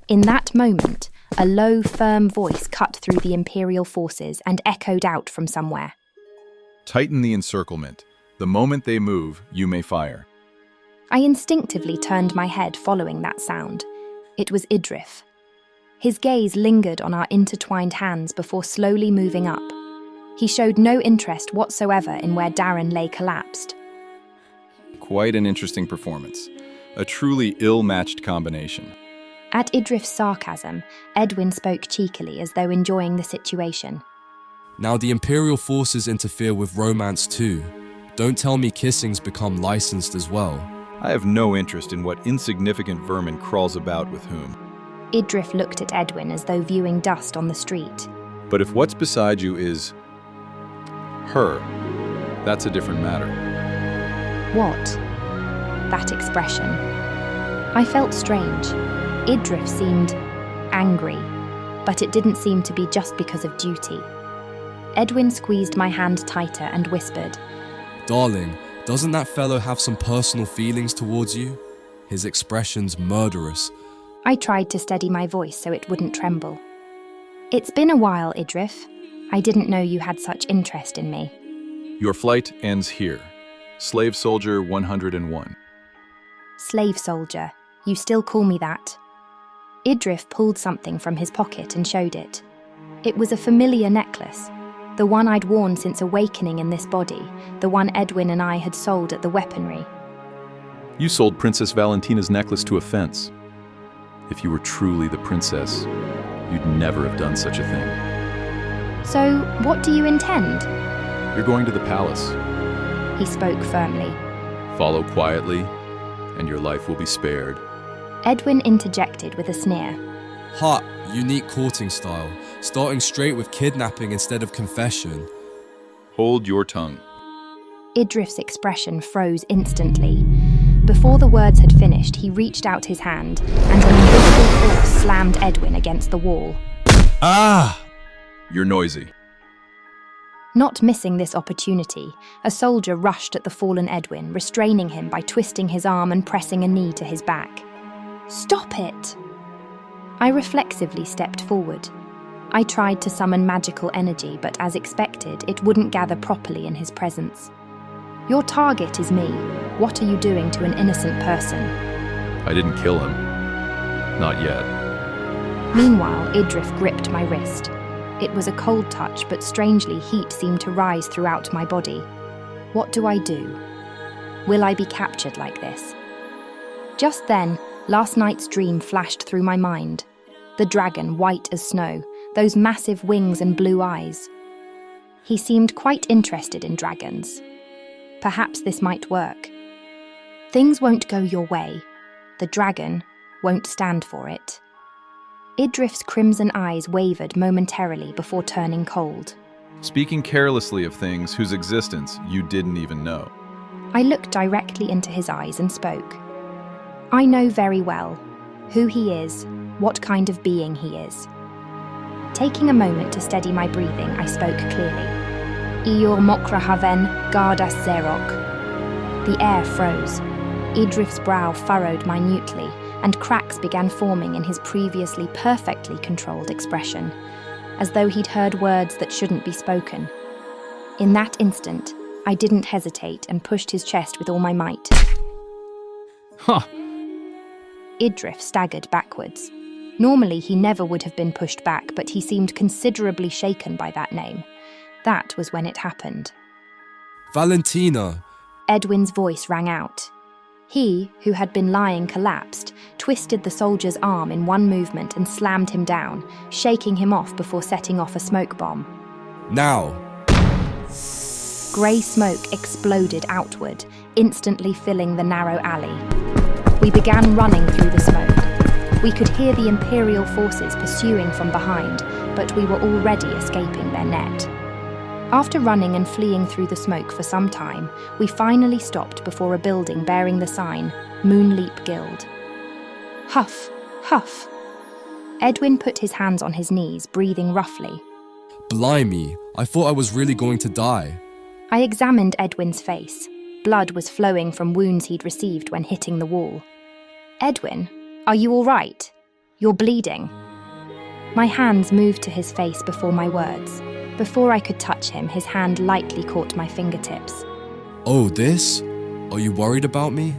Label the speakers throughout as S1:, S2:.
S1: In that moment, a low, firm voice cut through the Imperial forces and echoed out from somewhere.
S2: Tighten the encirclement. The moment they move, you may fire.
S1: I instinctively turned my head following that sound. It was Idryph. His gaze lingered on our intertwined hands before slowly moving up. He showed no interest whatsoever in where Darren lay collapsed.
S2: Quite an interesting performance. A truly ill-matched combination.
S1: At Idryph's sarcasm, Edwin spoke cheekily as though enjoying the situation.
S3: Now the Imperial forces interfere with romance too. Don't tell me kissing's become licensed as well.
S2: I have no interest in what insignificant vermin crawls about with whom.
S1: Idryph looked at Edwin as though viewing dust on the street.
S2: But if what's beside you is her, that's a different matter.
S1: What? That expression. I felt strange. Idryph seemed angry, but it didn't seem to be just because of duty. Edwin squeezed my hand tighter and whispered,
S3: Darling, doesn't that fellow have some personal feelings towards you? His expression's murderous.
S1: I tried to steady my voice so it wouldn't tremble. It's been a while, Idryph. I didn't know you had such interest in me.
S2: Your flight ends here. Slave Soldier 101.
S1: Slave soldier. You still call me that? Idryph pulled something from his pocket and showed it. It was a familiar necklace, the one I'd worn since awakening in this body, the one Edwin and I had sold at the weaponry.
S2: You sold Princess Vallentyna's necklace to a fence. If you were truly the princess, you'd never have done such a thing.
S1: So, what do you intend?
S2: You're going to the palace.
S1: He spoke firmly.
S2: Follow quietly, and your life will be spared.
S1: Edwin interjected with a sneer.
S3: Hot, unique courting style, starting straight with kidnapping instead of confession.
S2: Hold your tongue.
S1: Idryph's expression froze instantly. Before the words had finished, he reached out his hand, and an invisible force slammed Edwin against the wall.
S3: Ah!
S2: You're noisy.
S1: Not missing this opportunity, a soldier rushed at the fallen Edwin, restraining him by twisting his arm and pressing a knee to his back. Stop it! I reflexively stepped forward. I tried to summon magical energy, but as expected, it wouldn't gather properly in his presence. Your target is me. What are you doing to an innocent person?
S2: I didn't kill him. Not yet.
S1: Meanwhile, Idryph gripped my wrist. It was a cold touch, but strangely heat seemed to rise throughout my body. What do I do? Will I be captured like this? Just then, last night's dream flashed through my mind. The dragon, white as snow, those massive wings and blue eyes. He seemed quite interested in dragons. Perhaps this might work. Things won't go your way. The dragon won't stand for it. Idryph's crimson eyes wavered momentarily before turning cold.
S2: Speaking carelessly of things whose existence you didn't even know.
S1: I looked directly into his eyes and spoke. I know very well who he is, what kind of being he is. Taking a moment to steady my breathing, I spoke clearly. Ior mokra haven gardas zerok. The air froze. Idryph's brow furrowed minutely, and cracks began forming in his previously perfectly controlled expression, as though he'd heard words that shouldn't be spoken. In that instant, I didn't hesitate and pushed his chest with all my might.
S2: Huh.
S1: Idryph staggered backwards. Normally, he never would have been pushed back, but he seemed considerably shaken by that name. That was when it happened.
S3: Vallentyna!
S1: Edwin's voice rang out. He, who had been lying collapsed, twisted the soldier's arm in one movement and slammed him down, shaking him off before setting off a smoke bomb.
S3: Now!
S1: Grey smoke exploded outward, instantly filling the narrow alley. We began running through the smoke. We could hear the Imperial forces pursuing from behind, but we were already escaping their net. After running and fleeing through the smoke for some time, we finally stopped before a building bearing the sign, Moonleap Guild. Huff, huff. Edwin put his hands on his knees, breathing roughly.
S3: Blimey, I thought I was really going to die.
S1: I examined Edwin's face. Blood was flowing from wounds he'd received when hitting the wall. Edwin, are you all right? You're bleeding." My hands moved to his face before my words. Before I could touch him, his hand lightly caught my fingertips.
S3: Oh, this? Are you worried about me?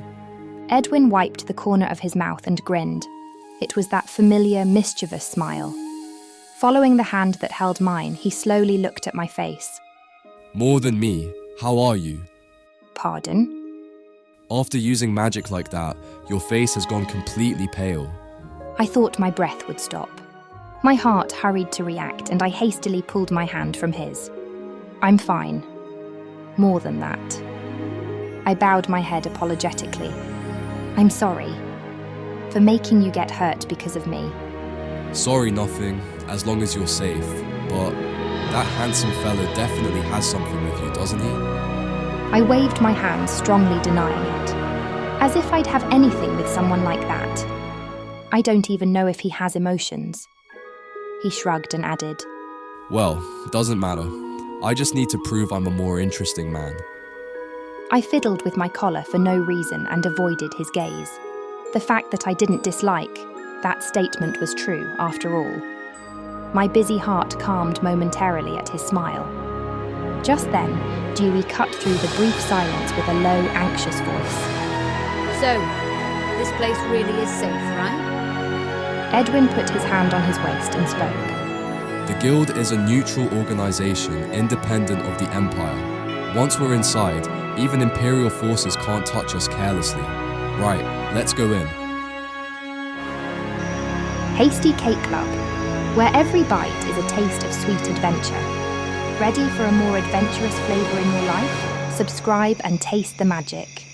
S1: Edwin wiped the corner of his mouth and grinned. It was that familiar, mischievous smile. Following the hand that held mine, he slowly looked at my face.
S3: More than me. How are you?
S1: Pardon?
S3: After using magic like that, your face has gone completely pale.
S1: I thought my breath would stop. My heart hurried to react, and I hastily pulled my hand from his. I'm fine. More than that. I bowed my head apologetically. I'm sorry for making you get hurt because of me.
S3: Sorry, nothing, as long as you're safe. But that handsome fella definitely has something with you, doesn't he?
S1: I waved my hand, strongly denying it. As if I'd have anything with someone like that. I don't even know if he has emotions. He shrugged and added,
S3: Well, doesn't matter. I just need to prove I'm a more interesting man.
S1: I fiddled with my collar for no reason and avoided his gaze. The fact that I didn't dislike that statement was true, after all. My busy heart calmed momentarily at his smile. Just then, Dewey cut through the brief silence with a low, anxious voice.
S4: So, this place really is safe, right?
S1: Edwin put his hand on his waist and spoke.
S3: The Guild is a neutral organization independent of the Empire. Once we're inside, even Imperial forces can't touch us carelessly. Right, let's go in.
S1: Hasty Cake Club, where every bite is a taste of sweet adventure. Ready for a more adventurous flavor in your life? Subscribe and taste the magic.